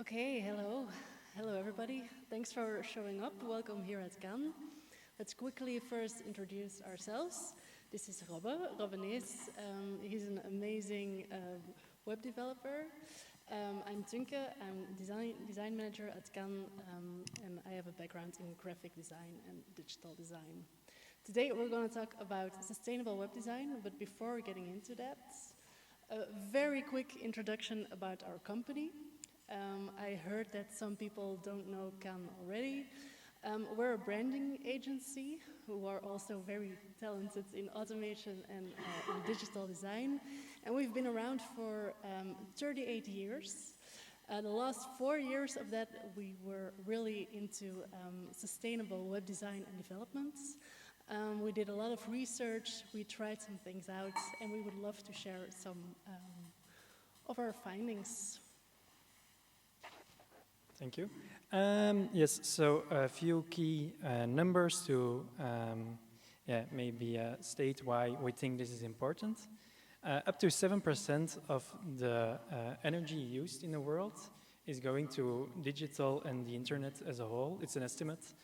Okay, hello. Hello, everybody. Thanks for showing up. Welcome here at Kan. Let's quickly first introduce ourselves. This is Robbe Nees. He's an amazing web developer. I'm Tunke. I'm design manager at Kan, and I have a background in graphic design and digital design. Today we're going to talk about sustainable web design, but before getting into that, a very quick introduction about our company. I heard that some people don't know Kan already. We're a branding agency who are also very talented in automation and in digital design. And we've been around for 38 years. The last 4 years of that, we were really into sustainable web design and developments. We did a lot of research, we tried some things out, and we would love to share some of our findings. Thank you. Yes, so a few key numbers to maybe state why we think this is important. Up to 7% of the energy used in the world is going to digital and the internet as a whole. It's an estimate.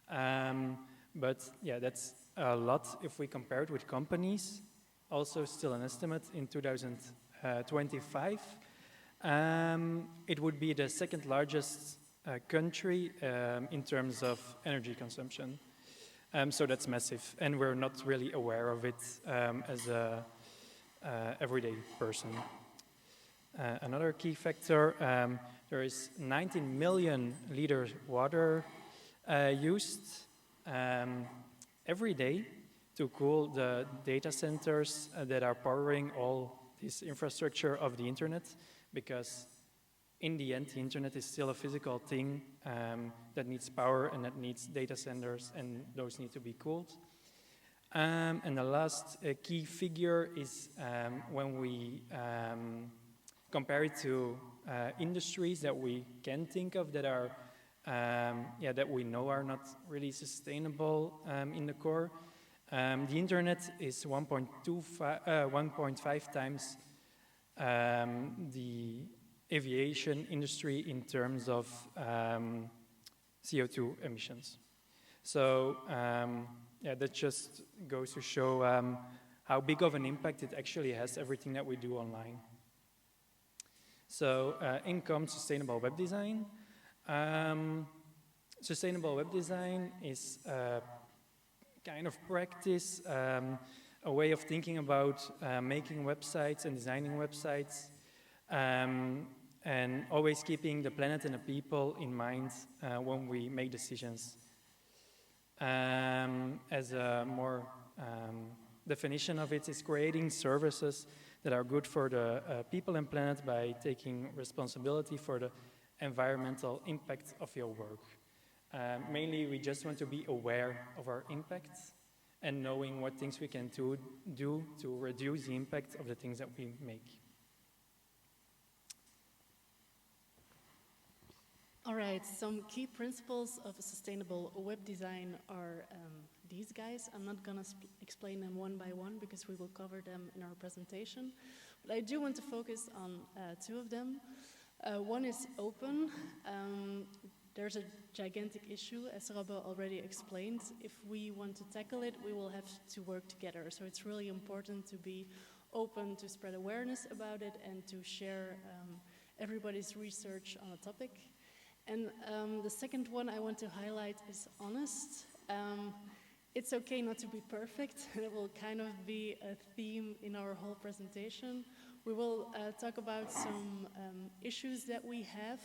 But yeah, that's a lot if we compare it with companies. Also still an estimate in 2025. It would be the second largest country in terms of energy consumption. So that's massive, and we're not really aware of it as a everyday person. Another key factor, there is 19 million liters water used every day to cool the data centers that are powering all this infrastructure of the internet, because in the end, the internet is still a physical thing that needs power and that needs data centers, and those need to be cooled. And the last key figure is when we compare it to industries that we can think of that are, that we know are not really sustainable in the core. The internet is 1.5 times the aviation industry in terms of CO2 emissions. So that just goes to show how big of an impact it actually has, everything that we do online. So in comes sustainable web design. Sustainable web design is a kind of practice, a way of thinking about making websites and designing websites, and always keeping the planet and the people in mind when we make decisions. As a more definition of it is creating services that are good for the people and planet by taking responsibility for the environmental impact of your work. Mainly, we just want to be aware of our impacts and knowing what things we can do to reduce the impact of the things that we make. All right, some key principles of sustainable web design are these guys. I'm not going to explain them one by one because we will cover them in our presentation. But I do want to focus on two of them. One is open. There's a gigantic issue, as Robbe already explained. If we want to tackle it, we will have to work together. So it's really important to be open, to spread awareness about it, and to share everybody's research on a topic. And the second one I want to highlight is honest. It's okay not to be perfect. It will kind of be a theme in our whole presentation. We will talk about some issues that we have,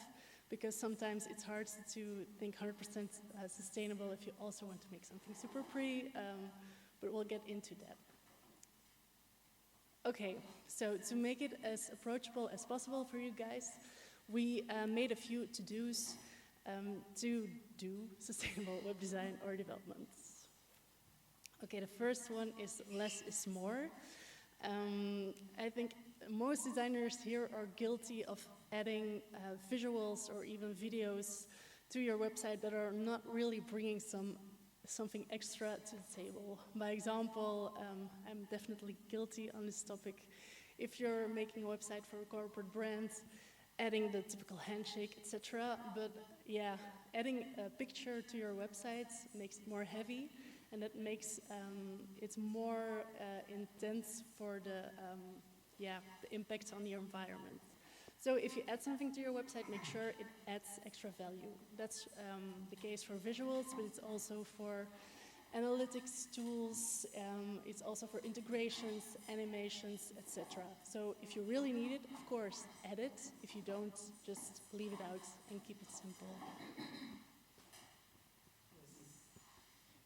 because sometimes it's hard to think 100% sustainable if you also want to make something super pretty, but we'll get into that. Okay, so to make it as approachable as possible for you guys, we made a few to-dos to do sustainable web design or developments. Okay, the first one is less is more. I think most designers here are guilty of adding visuals or even videos to your website that are not really bringing something extra to the table. By example, I'm definitely guilty on this topic. If you're making a website for a corporate brand, adding the typical handshake, etc. But yeah, adding a picture to your website makes it more heavy, and that makes it more intense for the impact on your environment. So if you add something to your website, make sure it adds extra value. That's the case for visuals, but it's also for analytics tools, it's also for integrations, animations, etc. So if you really need it, of course, add it. If you don't, just leave it out and keep it simple.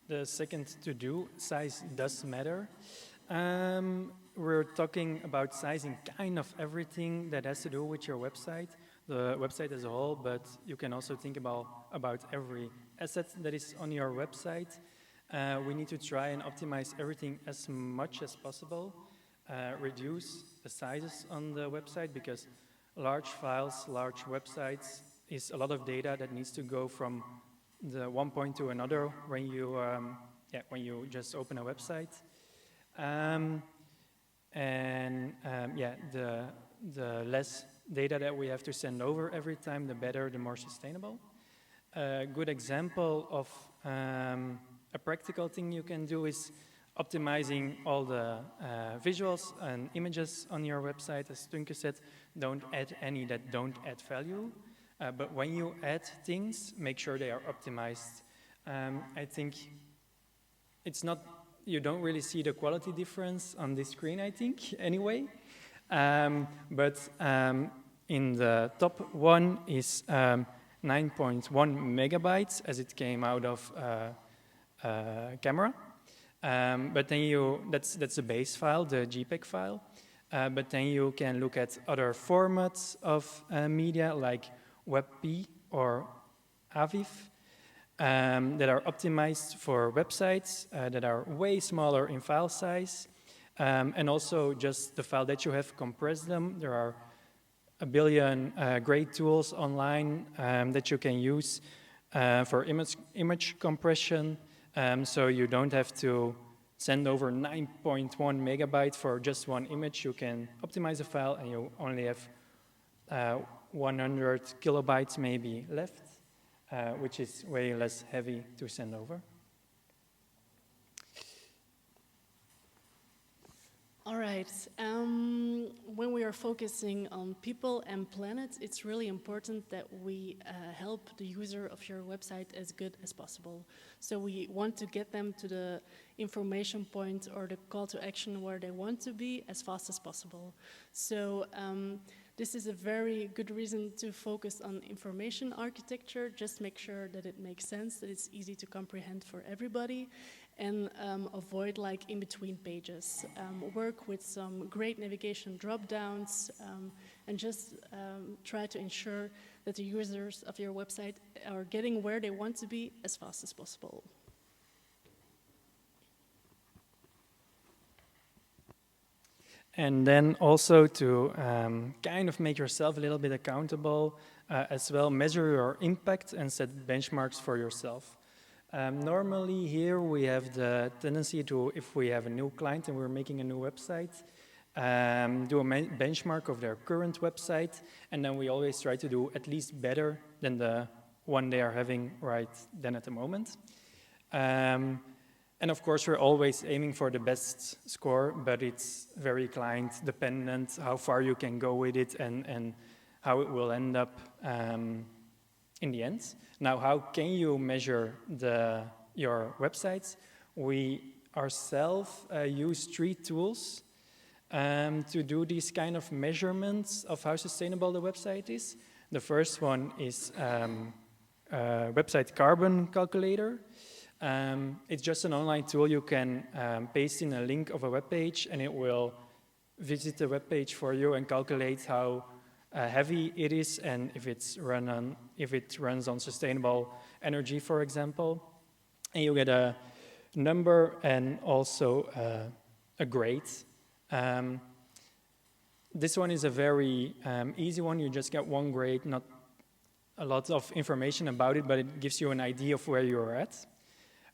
The second to-do, size does matter. We're talking about sizing kind of everything that has to do with your website, the website as a whole, but you can also think about every asset that is on your website. We need to try and optimize everything as much as possible, reduce the sizes on the website, because large files, large websites is a lot of data that needs to go from the one point to another when you just open a website. The less data that we have to send over every time, the better, the more sustainable. A good example of a practical thing you can do is optimizing all the visuals and images on your website. As Tunke said, don't add any that don't add value. But when you add things, make sure they are optimized. I think it's not, you don't really see the quality difference on this screen, I think, anyway. But in the top one is 9.1 megabytes as it came out of camera. But then that's the base file, the JPEG file. But then you can look at other formats of media like WebP or AVIF that are optimized for websites that are way smaller in file size. And also just the file that you have, compress them. There are a billion great tools online that you can use for image compression. So you don't have to send over 9.1 megabyte for just one image. You can optimize a file and you only have 100 kilobytes maybe left, which is way less heavy to send over. All right. When we are focusing on people and planet, it's really important that we help the user of your website as good as possible. So we want to get them to the information point or the call to action where they want to be as fast as possible. So this is a very good reason to focus on information architecture. Just make sure that it makes sense, that it's easy to comprehend for everybody, and avoid like in-between pages. Work with some great navigation drop-downs, and just try to ensure that the users of your website are getting where they want to be as fast as possible. And then also to kind of make yourself a little bit accountable as well, measure your impact and set benchmarks for yourself. Normally here we have the tendency to, if we have a new client and we're making a new website, do a benchmark of their current website, and then we always try to do at least better than the one they are having right then at the moment. And of course, we're always aiming for the best score, but it's very client dependent how far you can go with it and how it will end up in the end. Now, how can you measure your websites? We ourselves use 3 tools to do these kind of measurements of how sustainable the website is. The first one is website carbon calculator. It's just an online tool. You can paste in a link of a web page and it will visit the web page for you and calculate how heavy it is and if it runs on sustainable energy, for example. And you get a number and also a grade. This one is a very easy one. You just get one grade, not a lot of information about it, but it gives you an idea of where you're at.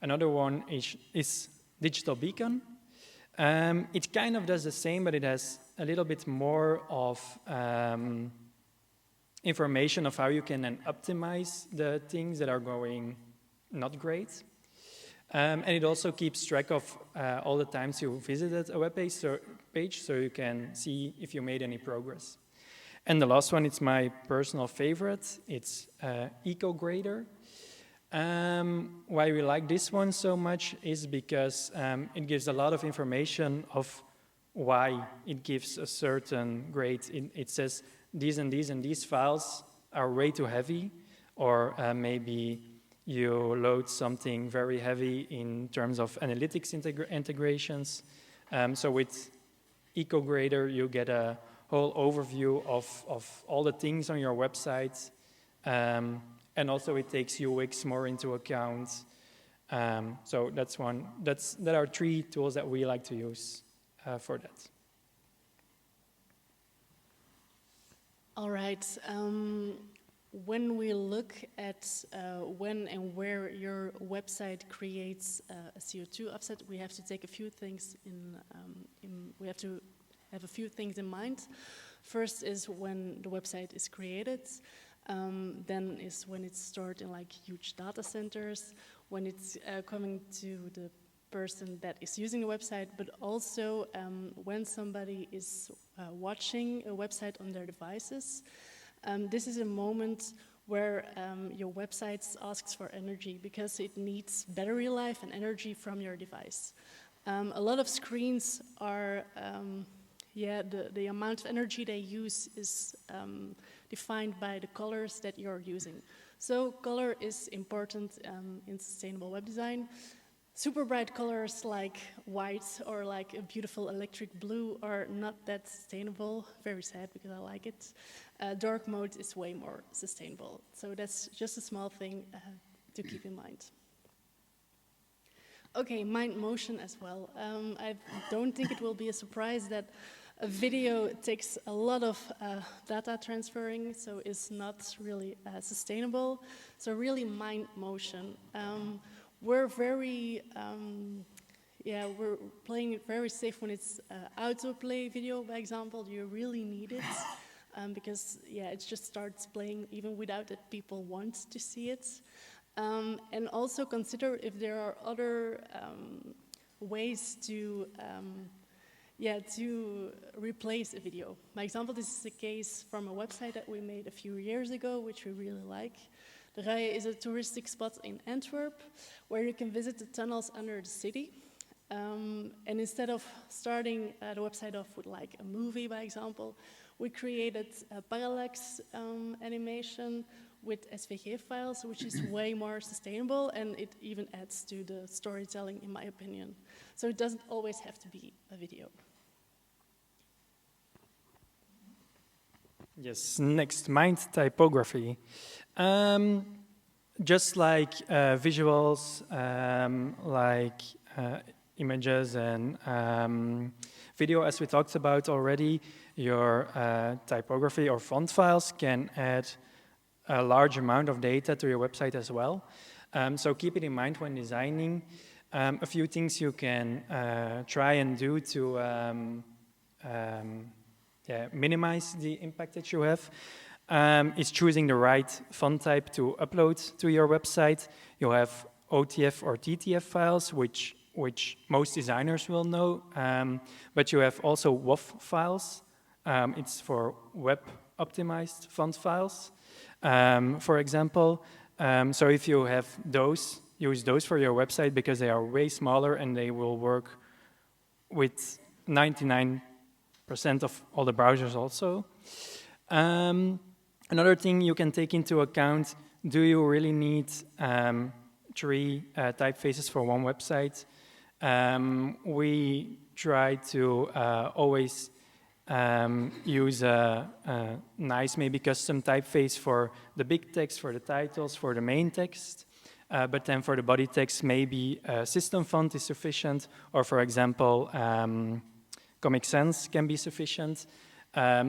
Another one is Digital Beacon. It kind of does the same, but it has a little bit more of information of how you can then optimize the things that are going not great. And it also keeps track of all the times you visited a web page, so you can see if you made any progress. And the last one, it's my personal favorite. It's EcoGrader. Why we like this one so much is because it gives a lot of information of why it gives a certain grade. It says these and these and these files are way too heavy, or maybe you load something very heavy in terms of analytics integrations. So with EcoGrader, you get a whole overview of all the things on your website. And also it takes UX more into account. So that are 3 tools that we like to use for that. All right. When we look at when and where your website creates a CO2 offset, we have to take a few things we have to have a few things in mind. First is when the website is created. Then is when it's stored in like huge data centers, when it's coming to the person that is using the website, but also when somebody is watching a website on their devices. This is a moment where your website asks for energy because it needs battery life and energy from your device. A lot of screens are, the amount of energy they use is defined by the colors that you're using. So color is important in sustainable web design. Super bright colors like white or like a beautiful electric blue are not that sustainable. Very sad because I like it. Dark mode is way more sustainable. So that's just a small thing to keep in mind. Okay, mind motion as well. I don't think it will be a surprise that a video takes a lot of data transferring, so it's not really sustainable. So really mind motion. We're very, we're playing it very safe when it's autoplay video, by example. You really need it because, it just starts playing even without that people want to see it. And also consider if there are other ways to replace a video. By example, this is a case from a website that we made a few years ago, which we really like. De Rijen is a touristic spot in Antwerp where you can visit the tunnels under the city. And instead of starting the website off with like a movie, by example, we created a parallax animation with SVG files, which is way more sustainable, and it even adds to the storytelling, in my opinion. So it doesn't always have to be a video. Yes, next, mind typography. Just like visuals, like images and video, as we talked about already, your typography or font files can add a large amount of data to your website as well. So keep it in mind when designing. A few things you can try and do to minimize the impact that you have. Is choosing the right font type to upload to your website. You have OTF or TTF files, which most designers will know, but you have also WOF files. It's for web optimized font files, for example. So if you have those, use those for your website because they are way smaller and they will work with 99% of all the browsers also. Another thing you can take into account, do you really need 3 typefaces for one website? We try to always use a nice, maybe custom typeface for the big text, for the titles, for the main text. But then for the body text, maybe a system font is sufficient, or for example, Comic Sans can be sufficient.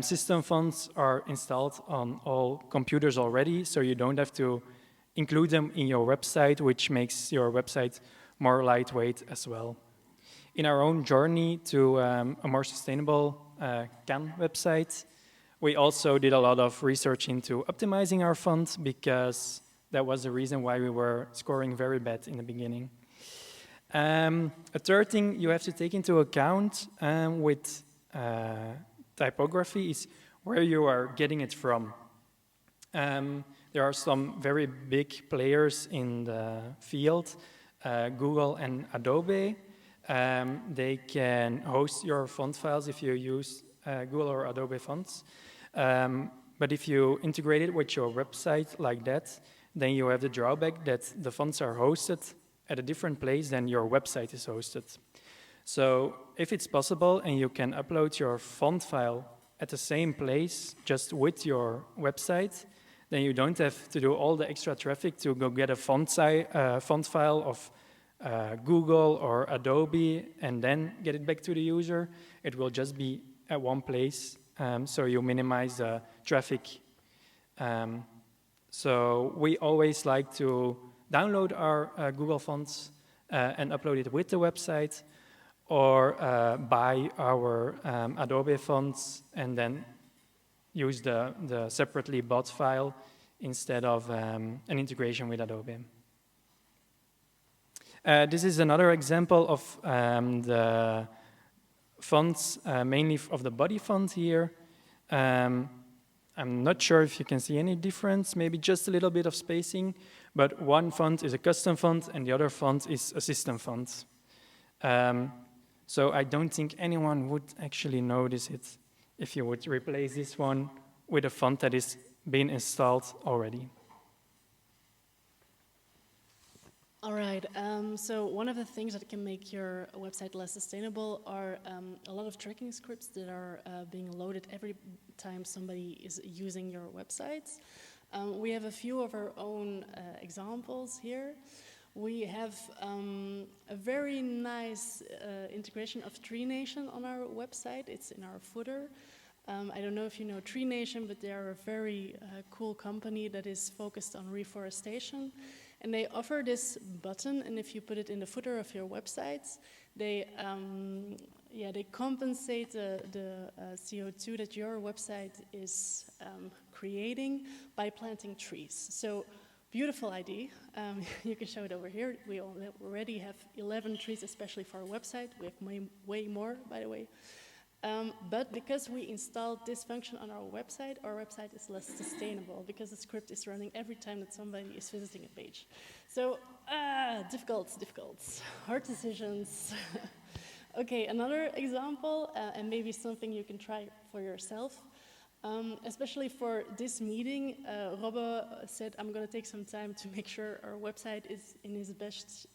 System fonts are installed on all computers already, so you don't have to include them in your website, which makes your website more lightweight as well. In our own journey to a more sustainable Kan website, We also did a lot of research into optimizing our font because that was the reason why we were scoring very bad in the beginning. A third thing you have to take into account with typography is where you are getting it from. There are some very big players in the field, Google and Adobe. They can host your font files if you use Google or Adobe fonts. But if you integrate it with your website like that, then you have the drawback that the fonts are hosted at a different place than your website is hosted. So if it's possible and you can upload your font file at the same place just with your website, then you don't have to do all the extra traffic to go get a font file of Google or Adobe and then get it back to the user. It will just be at one place, so you minimize the traffic. So we always like to download our Google fonts and upload it with the website, or buy our Adobe fonts and then use the separately bought file instead of an integration with Adobe. This is another example of the fonts, mainly of the body font here. I'm not sure if you can see any difference, maybe just a little bit of spacing, but one font is a custom font and the other font is a system font. So I don't think anyone would actually notice it if you would replace this one with a font that is being installed already. All right, so one of the things that can make your website less sustainable are a lot of tracking scripts that are being loaded every time somebody is using your websites. We have a few of our own examples here. We have a very nice integration of Tree Nation on our website. It's in our footer. I don't know if you know Tree Nation, but they are a very cool company that is focused on reforestation. And they offer this button, and if you put it in the footer of your websites, they compensate the CO2 that your website is creating by planting trees. So, beautiful idea. You can show it over here. We already have 11 trees, especially for our website. We have way more, by the way. But because we installed this function on our website is less sustainable because the script is running every time that somebody is visiting a page. So, difficult, hard decisions. Okay, another example, and maybe something you can try for yourself. Especially for this meeting, Robbe said, I'm going to take some time to make sure our website is in its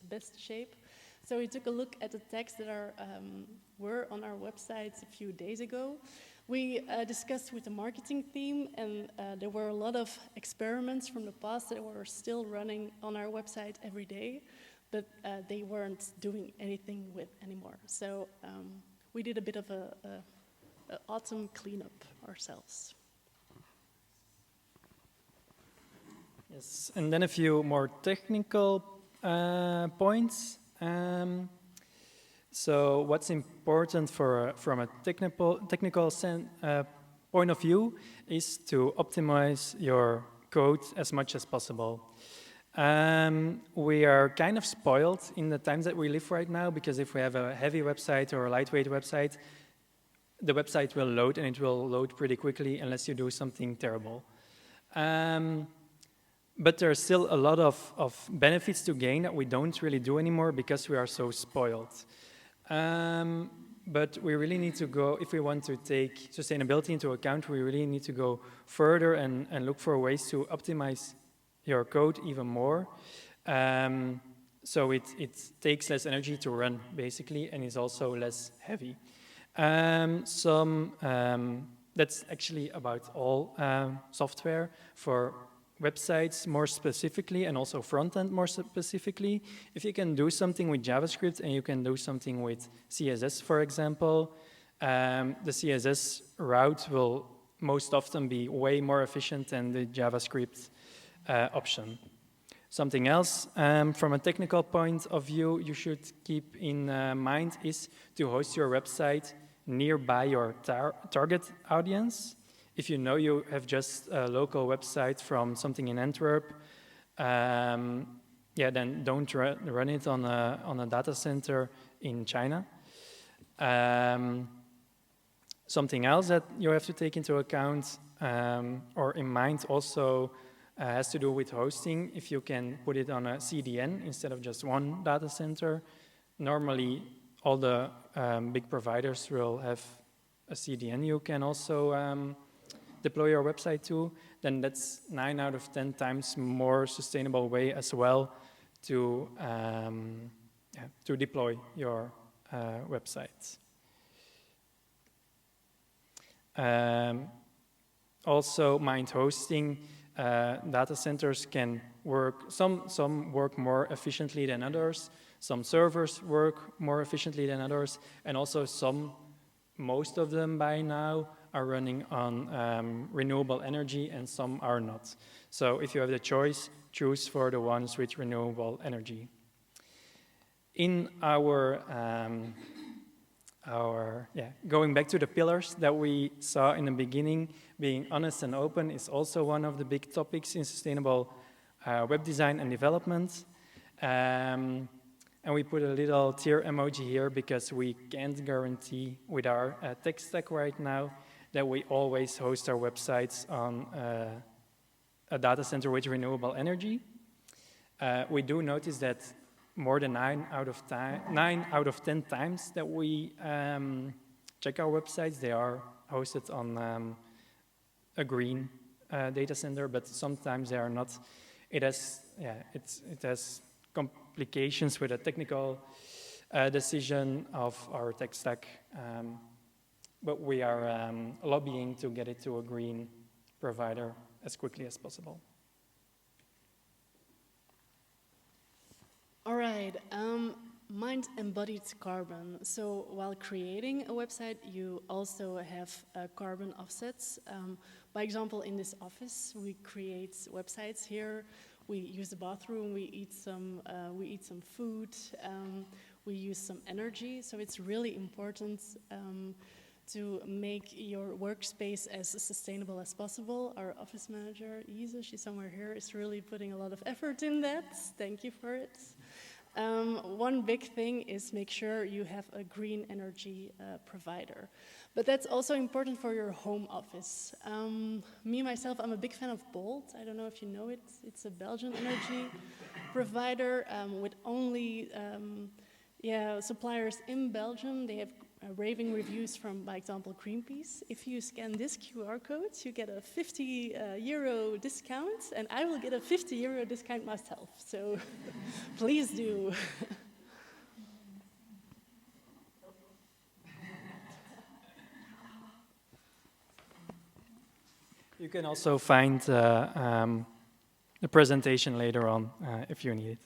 best shape. So we took a look at the texts that were on our websites a few days ago. We discussed with the marketing team, and there were a lot of experiments from the past that were still running on our website every day, but they weren't doing anything with anymore. So we did a bit of a autumn cleanup ourselves. Yes, and then a few more technical points. So what's important from a technical point of view is to optimize your code as much as possible. We are kind of spoiled in the times that we live right now, because if we have a heavy website or a lightweight website, the website will load, and it will load pretty quickly unless you do something terrible. But there are still a lot of benefits to gain that we don't really do anymore because we are so spoiled. But we really need to go, if we want to take sustainability into account, we really need to go further and look for ways to optimize your code even more. So it takes less energy to run, basically, and is also less heavy. That's actually about all software. For websites more specifically, and also front-end more specifically, if you can do something with JavaScript and you can do something with CSS, for example, the CSS route will most often be way more efficient than the JavaScript option. Something else, from a technical point of view, you should keep in mind is to host your website nearby your target audience. if you know you have just a local website from something in Antwerp, yeah, then don't run it on a data center in China. Something else that you have to take into account or in mind also has to do with hosting. If you can put it on a CDN instead of just one data center, normally all the big providers will have a CDN you can also deploy your website to. Then that's 9 out of 10 times more sustainable way as well to deploy your websites. Also, mind hosting. Data centers can work, some work more efficiently than others, some servers work more efficiently than others, and also most of them by now are running on renewable energy and some are not. So if you have the choice, choose for the ones with renewable energy. In going back to the pillars that we saw in the beginning, being honest and open is also one of the big topics in sustainable web design and development. And we put a little tear emoji here because we can't guarantee with our tech stack right now that we always host our websites on a data center with renewable energy. We do notice that more than 9 out of 10 times that we check our websites, they are hosted on a green data center, but sometimes they are not. It has complications with a technical decision of our tech stack, but we are lobbying to get it to a green provider as quickly as possible. All right, mind embodied carbon. So while creating a website, you also have carbon offsets. By example, in this office, we create websites here. We use the bathroom. We eat some food. We use some energy. So it's really important to make your workspace as sustainable as possible. Our office manager, Isa, she's somewhere here, is really putting a lot of effort in that. Thank you for it. One big thing is make sure you have a green energy provider. But that's also important for your home office. Me, myself, I'm a big fan of Bolt. I don't know if you know it. It's a Belgian energy provider with only suppliers in Belgium. They have raving reviews from, by example, Greenpeace. If you scan this QR code, you get a 50 euro discount, and I will get a 50 euro discount myself. So please do. You can also find the presentation later on if you need it.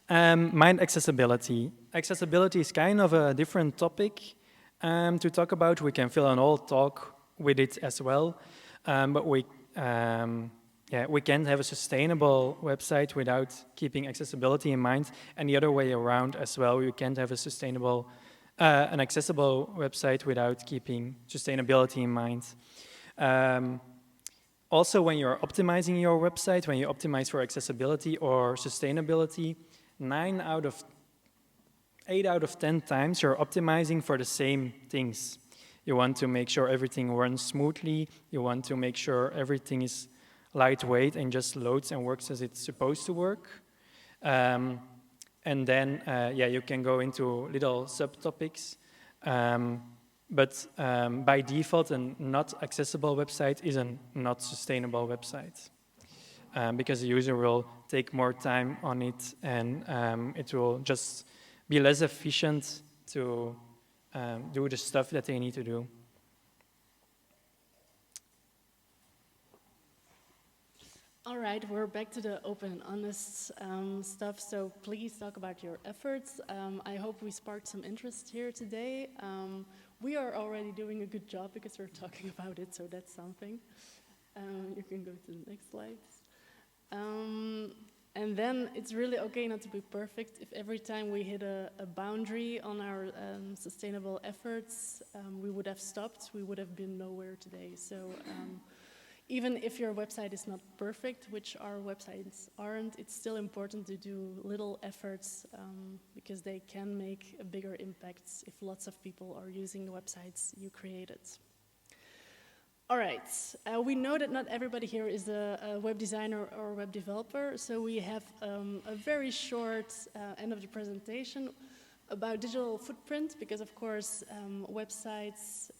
Mind accessibility. Accessibility is kind of a different topic to talk about. We can fill an whole talk with it as well, but we can't have a sustainable website without keeping accessibility in mind, and the other way around as well. We can't have a an accessible website without keeping sustainability in mind. Also, when you're optimizing your website, when you optimize for accessibility or sustainability, 8 out of 10 times you're optimizing for the same things. You want to make sure everything runs smoothly. You want to make sure everything is lightweight and just loads and works as it's supposed to work. And then, you can go into little subtopics. But by default, a not accessible website is a not sustainable website. Because the user will take more time on it, and it will just be less efficient to do the stuff that they need to do. All right, we're back to the open and honest stuff, so please talk about your efforts. I hope we sparked some interest here today. We are already doing a good job because we're talking about it, so that's something. You can go to the next slides. And then it's really okay not to be perfect. If every time we hit a boundary on our sustainable efforts, we would have stopped, we would have been nowhere today. So even if your website is not perfect, which our websites aren't, it's still important to do little efforts because they can make a bigger impact if lots of people are using the websites you created. All right, we know that not everybody here is a web designer or web developer, so we have a very short end of the presentation about digital footprint, because of course websites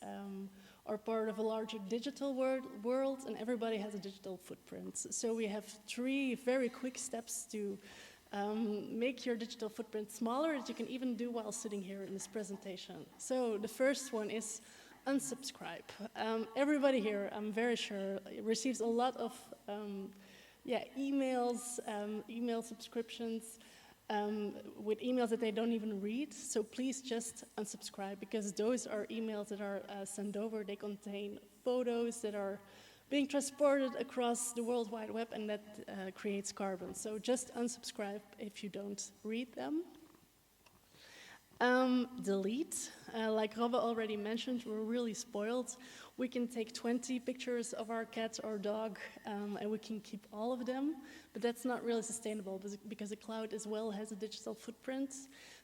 are part of a larger digital world, and everybody has a digital footprint. So we have 3 very quick steps to make your digital footprint smaller that you can even do while sitting here in this presentation. So the first one is unsubscribe. Everybody here, I'm very sure, receives a lot of emails, email subscriptions with emails that they don't even read. So please just unsubscribe, because those are emails that are sent over. They contain photos that are being transported across the World Wide Web, and that creates carbon. So just unsubscribe if you don't read them. Delete. Like Robbe already mentioned, we're really spoiled. We can take 20 pictures of our cat or dog and we can keep all of them, but that's not really sustainable because the cloud as well has a digital footprint.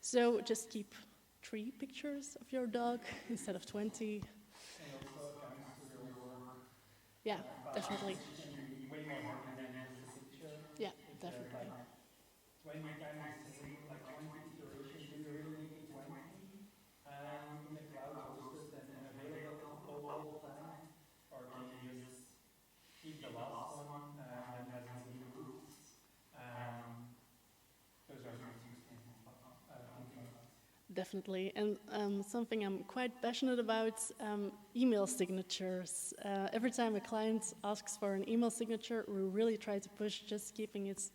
So just keep 3 pictures of your dog instead of 20. Yeah, definitely. Yeah, definitely. 20 times the same, like 20 iterations. Do you really need the 20 in the cloud hosted and available all the time? Or can you just keep the last one that hasn't been improved? Those are some things to think about. Definitely, and something I'm quite passionate about, email signatures. Every time a client asks for an email signature, we really try to push just keeping it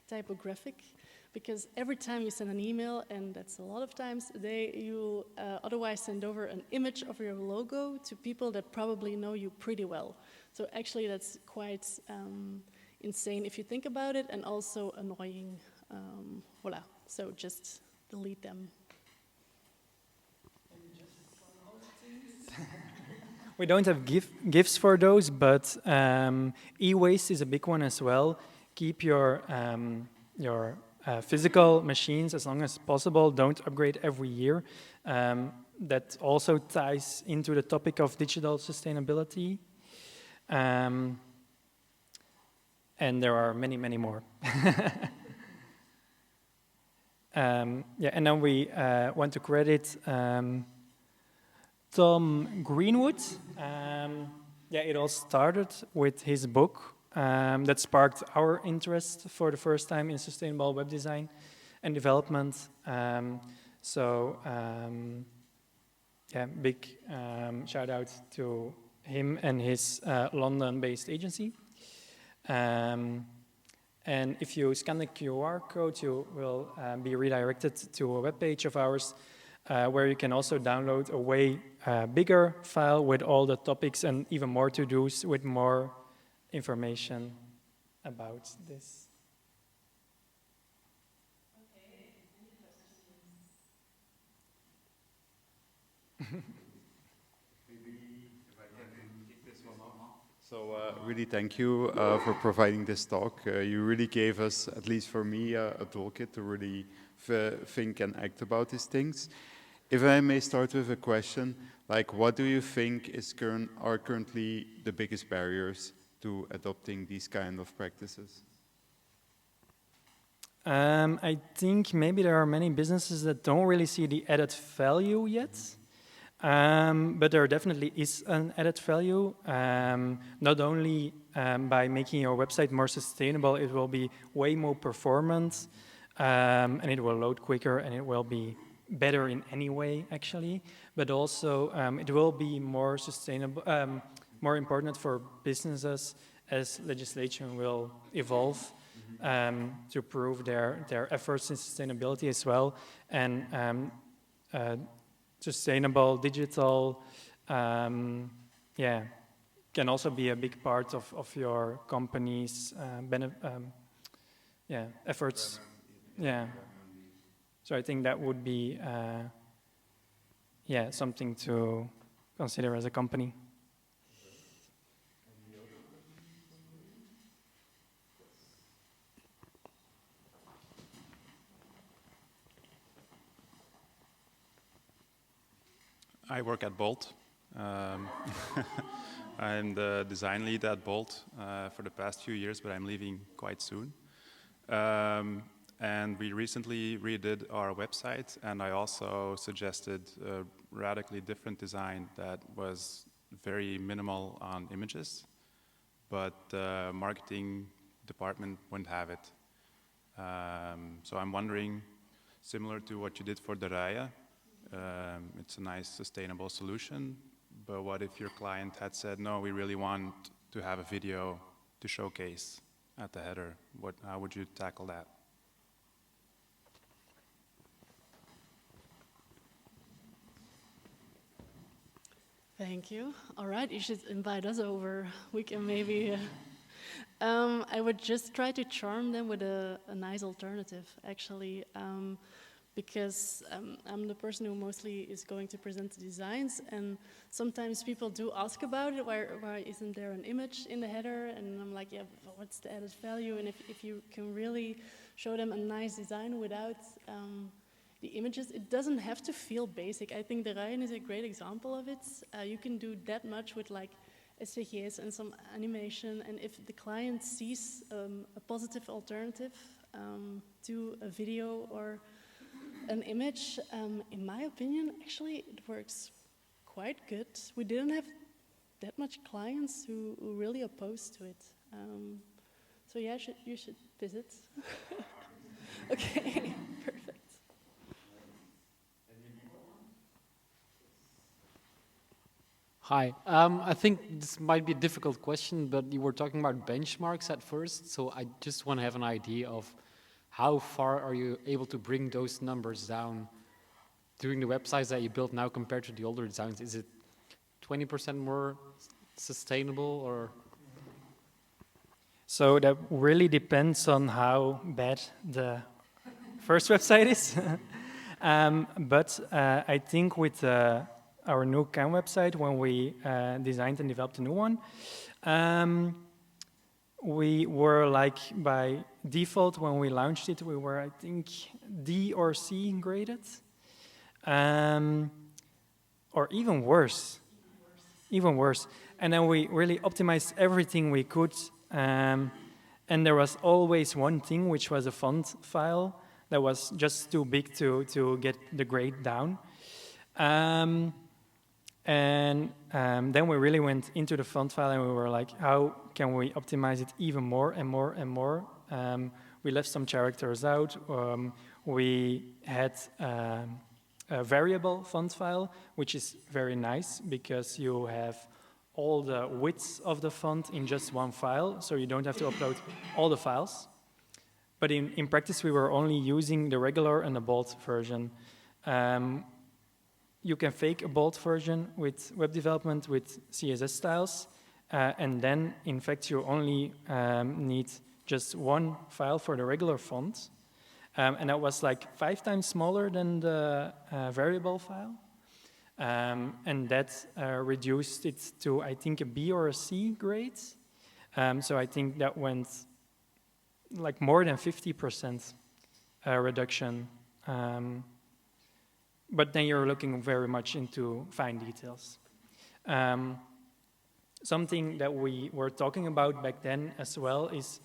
typographic, because every time you send an email, and that's a lot of times a day, you otherwise send over an image of your logo to people that probably know you pretty well. So actually that's quite insane if you think about it, and also annoying. Voila, so just delete them. We don't have GIFs for those, but e-waste is a big one as well. Keep your physical machines as long as possible. Don't upgrade every year. That also ties into the topic of digital sustainability. And there are many, many more. And then we want to credit Tom Greenwood. It all started with his book that sparked our interest for the first time in sustainable web design and development. Big shout out to him and his London-based agency. And if you scan the QR code, you will be redirected to a webpage of ours where you can also download a way bigger file with all the topics and even more to-dos with more information about this. Okay, any questions? Maybe if I can kick this one off. So really thank you for providing this talk. You really gave us, at least for me, a toolkit to really think and act about these things. If I may start with a question, like what do you think are currently the biggest barriers to adopting these kind of practices? I think maybe there are many businesses that don't really see the added value yet. But there definitely is an added value, not only by making your website more sustainable, it will be way more performant, and it will load quicker, and it will be better in any way, actually, but also it will be more sustainable, more important for businesses as legislation will evolve to prove their efforts in sustainability as well, and sustainable digital, can also be a big part of your company's yeah, efforts. Yeah. So I think that would be, yeah, something to consider as a company. I work at Bolt. I'm the design lead at Bolt for the past few years, but I'm leaving quite soon. And we recently redid our website, and I also suggested a radically different design that was very minimal on images, but the marketing department wouldn't have it. So I'm wondering, similar to what you did for the Raya, it's a nice sustainable solution, but what if your client had said, no, we really want to have a video to showcase at the header? How would you tackle that? Thank you. All right, you should invite us over. We can maybe... I would just try to charm them with a nice alternative, actually. Because I'm the person who mostly is going to present the designs, and sometimes people do ask about it, why isn't there an image in the header? And I'm like, yeah, but what's the added value? And if you can really show them a nice design without the images, it doesn't have to feel basic. I think the Ryan is a great example of it. You can do that much with like SVG's and some animation, and if the client sees a positive alternative to a video or an image, in my opinion, actually it works quite good. We didn't have that much clients who really opposed to it. So yeah, you should visit. Okay, perfect. Hi, I think this might be a difficult question, but you were talking about benchmarks at first, so I just want to have an idea of how far are you able to bring those numbers down during the websites that you build now compared to the older designs? Is it 20% more sustainable, or? So that really depends on how bad the first website is. But I think with our new Can website, when we designed and developed a new one, we were like by default when we launched it, we were I think D or C graded, or even worse. And then we really optimized everything we could, and there was always one thing, which was a font file that was just too big to get the grade down. And then we really went into the font file and we were like, how can we optimize it even more and more and more? We left some characters out. We had a variable font file, which is very nice because you have all the widths of the font in just one file, so you don't have to upload all the files. But in practice, we were only using the regular and the bold version. You can fake a bold version with web development with CSS styles, and then, in fact, you only need just one file for the regular font, and that was like 5 times smaller than the variable file, and that reduced it to, I think, a B or a C grade. So I think that went like more than 50% reduction. But then you're looking very much into fine details. Something that we were talking about back then as well is,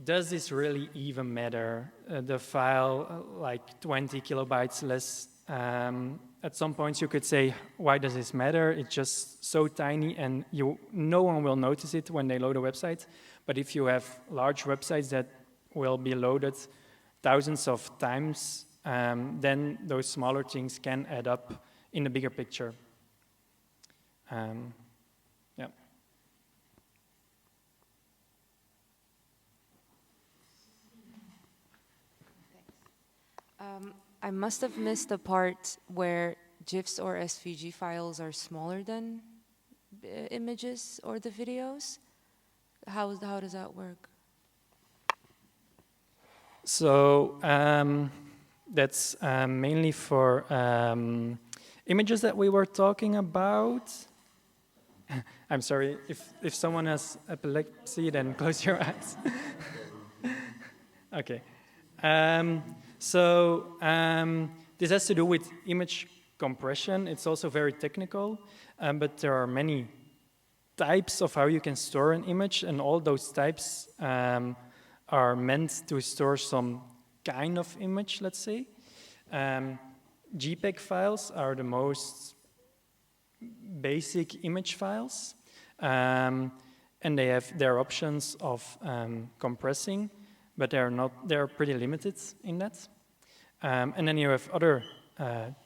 does this really even matter? The file, like 20 kilobytes less, at some points you could say, why does this matter? It's just so tiny and no one will notice it when they load a website. But if you have large websites that will be loaded thousands of times, then those smaller things can add up in the bigger picture. Yeah. I must have missed the part where GIFs or SVG files are smaller than images or the videos. How does that work? So that's mainly for images that we were talking about. I'm sorry, if someone has epilepsy, then close your eyes. Okay. This has to do with image compression. It's also very technical, but there are many types of how you can store an image, and all those types are meant to store some kind of image, let's say. JPEG files are the most basic image files, and they have their options of compressing, but they're pretty limited in that. And then you have other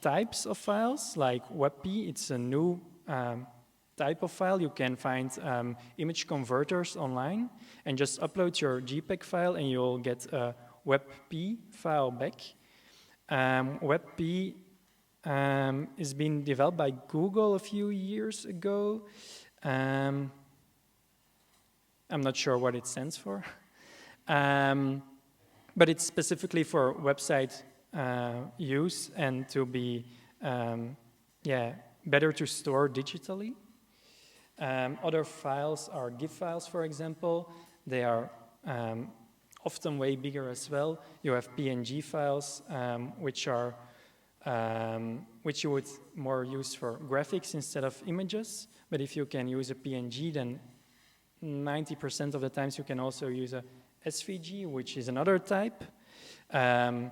types of files, like WebP. It's a new type of file. You can find image converters online and just upload your JPEG file and you'll get a WebP file back. WebP is being developed by Google a few years ago. I'm not sure what it stands for. But it's specifically for website use and to be better to store digitally. Other files are GIF files, for example. They are often way bigger as well. You have PNG files, which you would more use for graphics instead of images. But if you can use a PNG, then 90% of the times you can also use a SVG, which is another type. And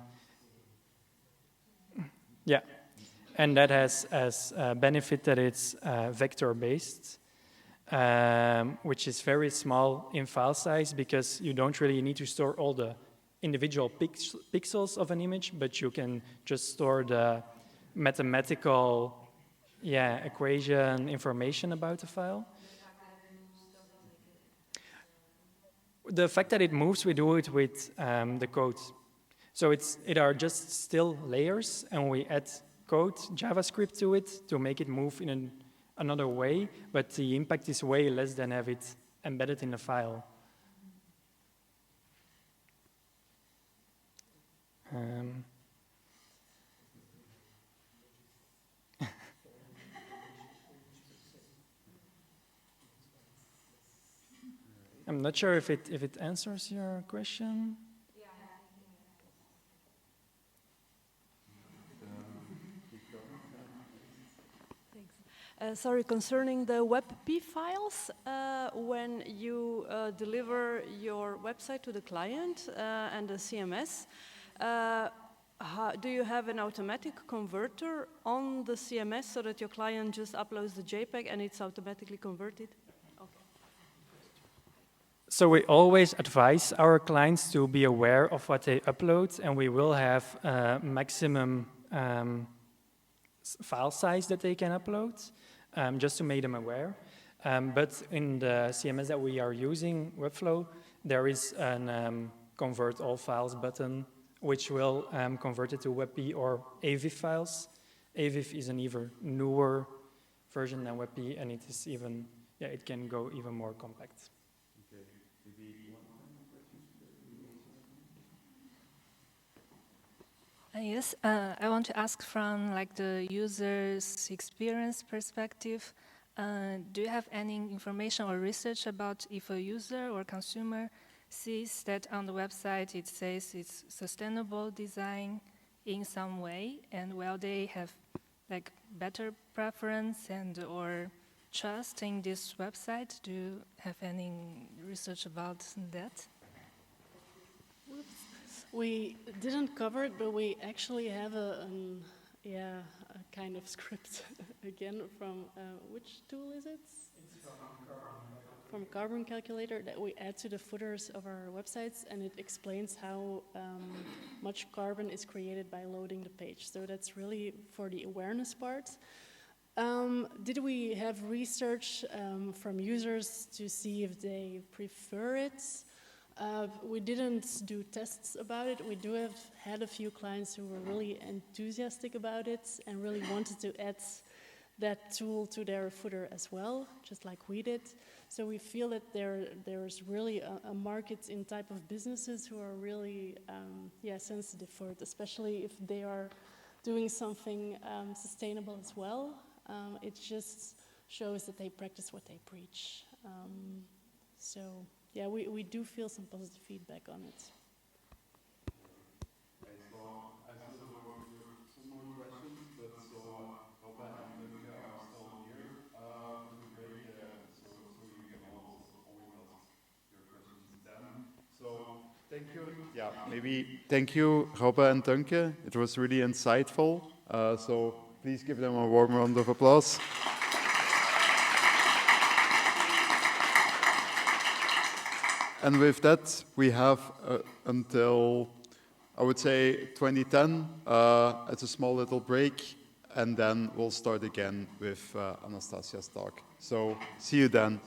that has as a benefit that it's vector-based, which is very small in file size because you don't really need to store all the individual pixels of an image, but you can just store the mathematical equation information about the file. The fact that it moves, we do it with the code. So it are just still layers, and we add code, JavaScript to it to make it move in another way, but the impact is way less than have it embedded in the file. I'm not sure if it answers your question. Sorry, concerning the WebP files, when you deliver your website to the client and the CMS, do you have an automatic converter on the CMS so that your client just uploads the JPEG and it's automatically converted? Okay. So we always advise our clients to be aware of what they upload, and we will have a maximum file size that they can upload, just to make them aware. But in the CMS that we are using, Webflow, there is an convert all files button, which will convert it to WebP or AVIF files. AVIF is an even newer version than WebP, and it is even, it can go even more compact. Okay. Maybe one more question? Yes, I want to ask from like the user's experience perspective. Do you have any information or research about if a user or consumer sees that on the website it says it's sustainable design in some way, and will they have like better preference and or trust in this website? Do you have any research about that? We didn't cover it, but we actually have a kind of script again from which tool is it? It's from Carbon Calculator that we add to the footers of our websites, and it explains how much carbon is created by loading the page. So that's really for the awareness part. Did we have research from users to see if they prefer it? We didn't do tests about it. We do have had a few clients who were really enthusiastic about it and really wanted to add that tool to their footer as well, just like we did. So we feel that there's really a market in type of businesses who are really sensitive for it, especially if they are doing something sustainable as well. It just shows that they practice what they preach. So yeah, we do feel some positive feedback on it. Thank you. Yeah, maybe thank you, Robbe and Tunke. It was really insightful. So please give them a warm round of applause. And with that, we have until, I would say, 2010 as a small little break, and then we'll start again with Anastasia's talk. So see you then.